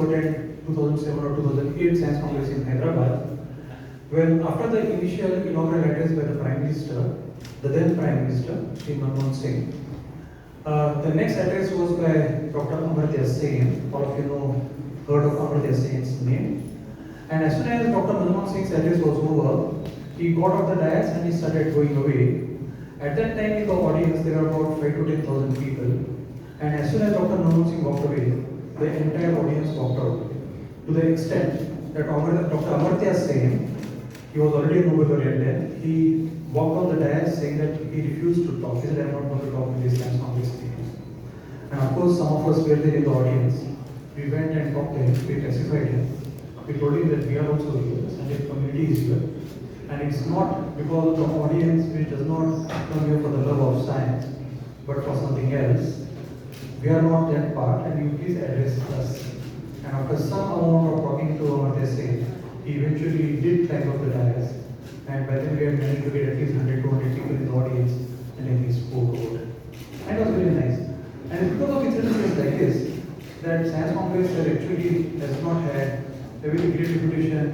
attended 2007 or 2008 Science Congress in Hyderabad. Well, after the initial inaugural address by the Prime Minister, the then Prime Minister, Sri Manmohan Singh, the next address was by Dr. Amartya Sen. All of you know, heard of Amartya Sen's name. And as soon as Dr. Manmohan Singh's address was over, he got off the dais and he started going away. At that time in the audience, there were about 5 to 10,000 people. And as soon as Dr. Manmohan Singh walked away, the entire audience walked out. To the extent that Dr. Amartya Sen, he was already a Nobel laureate then, he walked on the dais saying that he refused to talk. He said, "I am not going to talk in this Science Congress speeches." And of course, some of us were there in the audience. We went and talked to him, we pacified him. We told him that we are also here, the scientific community is here. And it's not because of the audience which does not come here for the love of science, but for something else. We are not that part, and you please address us. And after some amount of talking to Amartya Sen, he eventually did climb up the dais. And by then we had managed to get at least 100, 200 people in the audience, and then he spoke about it. And it was very nice. And it's because of incidents like this that Science Congress has not had a very great reputation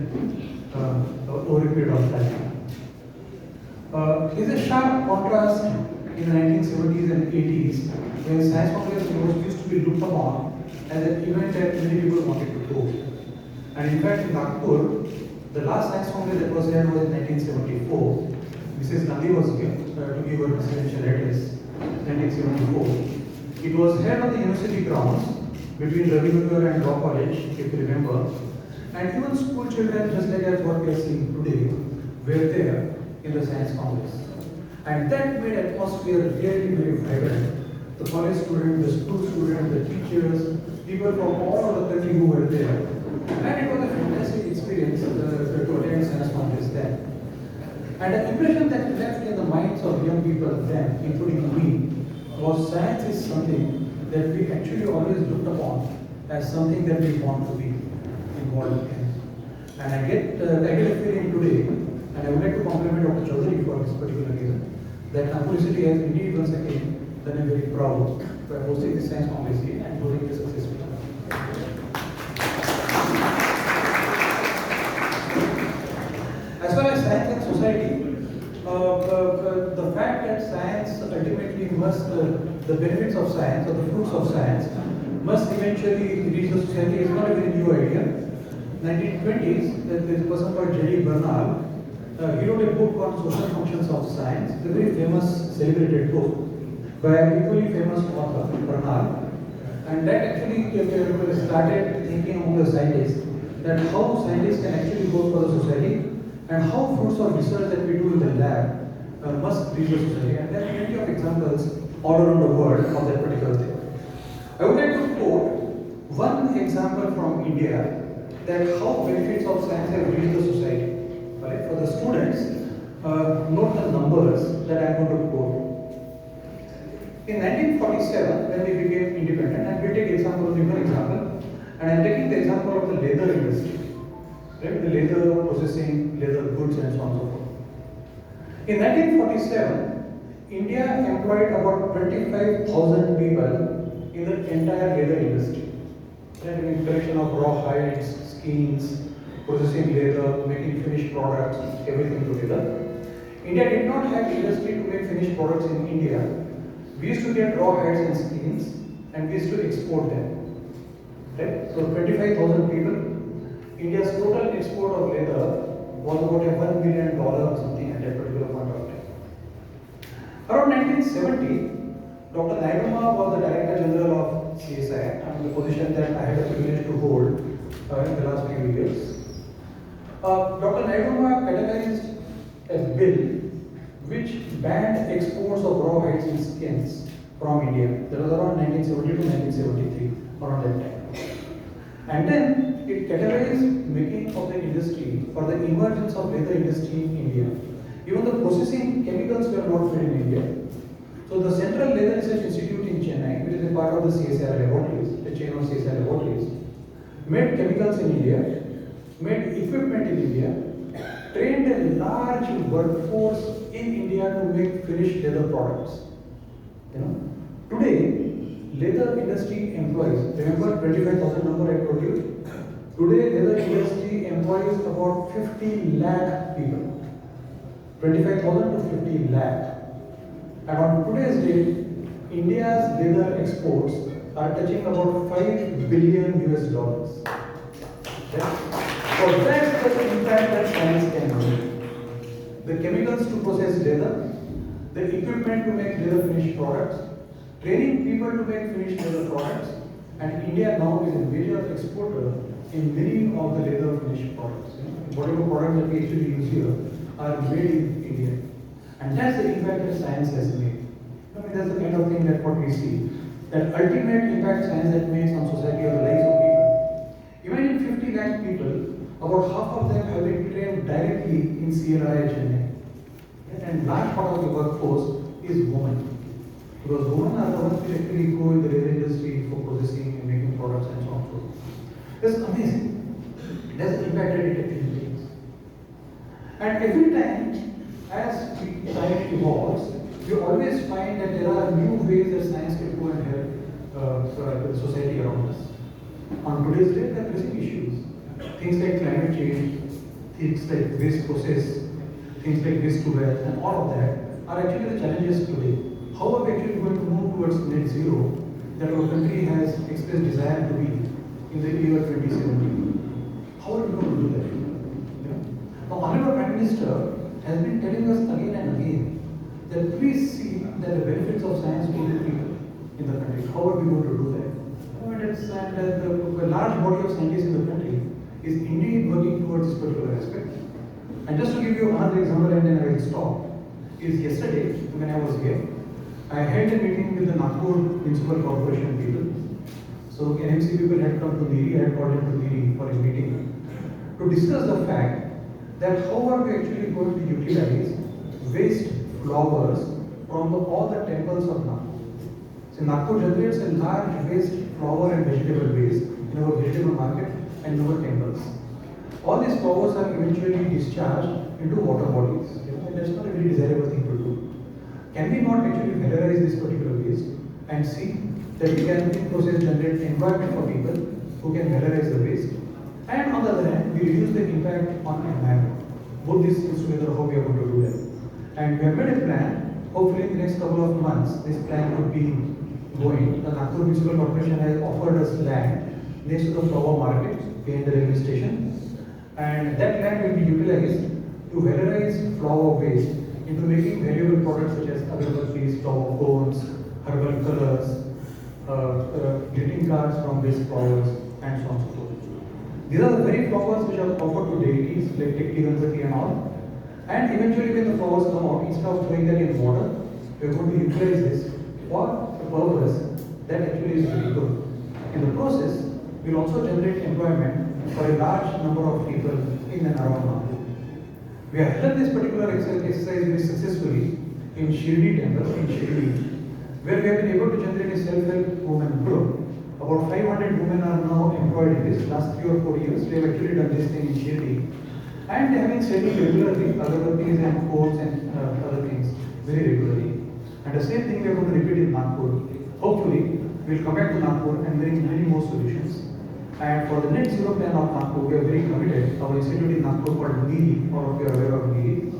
over a period of time. There's a sharp contrast in the 1970s and 80s when Science Congress used to be looked upon as an event that many people wanted to go. And in fact, in Nagpur, the last Science Congress that was held was in 1974. Mrs. Gandhi was here to give her presidential address in 1974. It was held on the university grounds between Ravinagar and Law College, if you remember. And even school children, just like as what we are seeing today, were there in the Science Congress. And that made atmosphere really very vibrant. The college students, the school students, the teachers, people from all over the country who were there. And it was a fantastic experience to attend Science Congress then. And the impression that left in the minds of young people then, including me, was science is something that we actually always looked upon as something that we want to be involved in. And I get a feeling today, and I would like to compliment Dr. Chaudhary for this particular reason, that Nagpur City has indeed once again done a very proud by hosting this Science Congress here and hosting it successfully. As far as science and society, the fact that science ultimately must, the benefits of science or the fruits of science must eventually reach the society is not a very new idea. 1920s, there is a person called J.D. Bernal. He wrote a book on social functions of science. It's a very famous, celebrated book by an equally famous author, Bernal. And that actually started thinking among the scientists that how scientists can actually work for the society and how fruits of research that we do in the lab must reach the society. And there are plenty of examples all around the world of that particular thing. I would like to quote one example from India that how benefits of science have reached the society. Right? For the students, note the numbers that I am going to quote. In 1947, when we became independent, and we take example of one example, and I am taking the example of the leather industry, right? The leather processing, leather goods, and so on and so forth. In 1947, India employed about 25,000 people in the entire leather industry. Right? In collection of raw hides, skins, processing leather, making finished products, everything together. India did not have industry to make finished products in India. We used to get raw hides and skins and we used to export them. Right? So 25,000 people. India's total export of leather was about $1 billion or something at that particular point of time. Around 1970, Dr. Nagpur was the Director General of CSIR, and the position that I had the privilege to hold in the last few years. Dr. Nagpur categorized a bill which banned exports of raw hides and skins from India. That was around 1970 to 1973, around that time. And then it categorized making of the industry for the emergence of leather industry in India. Even the processing chemicals were not made in India. So the Central Leather Research Institute in Chennai, which is a part of the CSIR laboratories, the chain of CSIR laboratories, made chemicals in India, made equipment in India, trained a large workforce in India to make finished leather products. Today, leather industry employs, remember 25,000 number I told you, Today, leather industry employs about 50 lakh people, 25,000 to 50 lakh. And on today's date, India's leather exports are touching about 5 billion US dollars. Okay? So that's the impact that science can make. The chemicals to process leather, the equipment to make leather finished products, training people to make finished leather products, and India now is a major exporter in many of the leather finished products. Whatever products that we actually use here are made in India. And that's the impact that science has made. That's the kind of thing that what we see. That ultimate impact science has made on society or the lives of people. Imagine 50 lakh people, about half of them have been trained directly in CSIR Chennai. And large part of the workforce is women. Because women are the ones who actually go in the leather industry for processing and making products and so on. That's amazing. That's the impact that it actually makes. And every time, as science evolves, you always find that there are new ways that science can go and help the society around us. On today's day, there are pressing issues. Things like climate change, things like waste process, things like waste to wealth, and all of that are actually the challenges today. How are we actually going to move towards net zero that our country has expressed desire to be in the year 2070? How are we going to do that? Now, Honorable Prime Minister has been telling us again and again that please see that the benefits of science go to people in the country. How are we going to do that? And the large body of scientists in the country is indeed working towards this particular aspect. And just to give you another example, and then I will stop, is yesterday when I was here, I had a meeting with the Nagpur Municipal Corporation people. So NMC people had come to Niri, I had called them to Niri for a meeting to discuss the fact that how are we actually going to utilize waste flowers from all the temples of Nagpur. So Nagpur generates a large waste flower and vegetable waste in our vegetable market and in our temples. All these flowers are eventually discharged into water bodies. And that's not a very desirable thing to do. Can we not actually valorize this particular waste and see that we can in process generate environment for people who can valorize the waste? And on the other hand, we reduce the impact on environment. Both these things together, how we are going to do that. And we have made a plan. Hopefully, in the next couple of months, this plan could be going. The Nagpur Municipal Corporation has offered us land next to the flower market behind the railway station. And that land will be utilized to valorize flower waste into making valuable products such as agarbatti, flower cones, herbal colors, greeting cards from waste flowers, and so on and so forth. These are the very flowers which are offered to deities like Tekti Ganpati and all. And eventually, when the flowers come out, instead of throwing that in water, we are going to utilize this for a purpose that actually is very good. In the process, we will also generate employment for a large number of people in and around Nagpur. We have done this particular exercise very successfully in Shirdi temple in Shirdi, where we have been able to generate a self-help women group. About 500 women are now employed in this. Last 3 or 4 years, we have actually done this thing in Shirdi. And they have been selling regularly agarbattis and coats and other things very regularly. And the same thing we are going to repeat in Nagpur. Hopefully, we will come back to Nagpur and bring many more solutions. And for the net zero plan of Nagpur, we are very committed. Our institute in Nagpur called NIRI, or if you are aware of NIRI,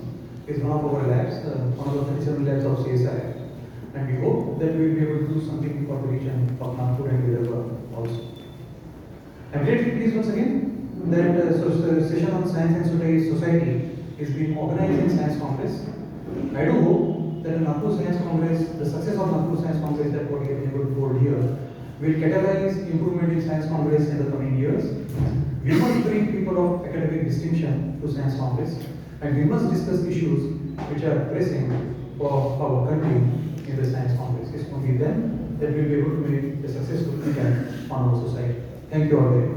is one of our labs, one of the 37 labs of CSIR. And we hope that we will be able to do something for the region of Nagpur and Vidarbha also. I'm very pleased once again that the session on science and society is being organized in Science Congress. I do hope that the Nagpur Science Congress, the success of Nagpur Science Congress that what we have been able to hold here, will catalyze improvement in Science Congress in the coming years. We must bring people of academic distinction to Science Congress, and we must discuss issues which are pressing for our country in the Science Congress. It's only then that we will be able to make a successful impact on our society. Thank you all very much.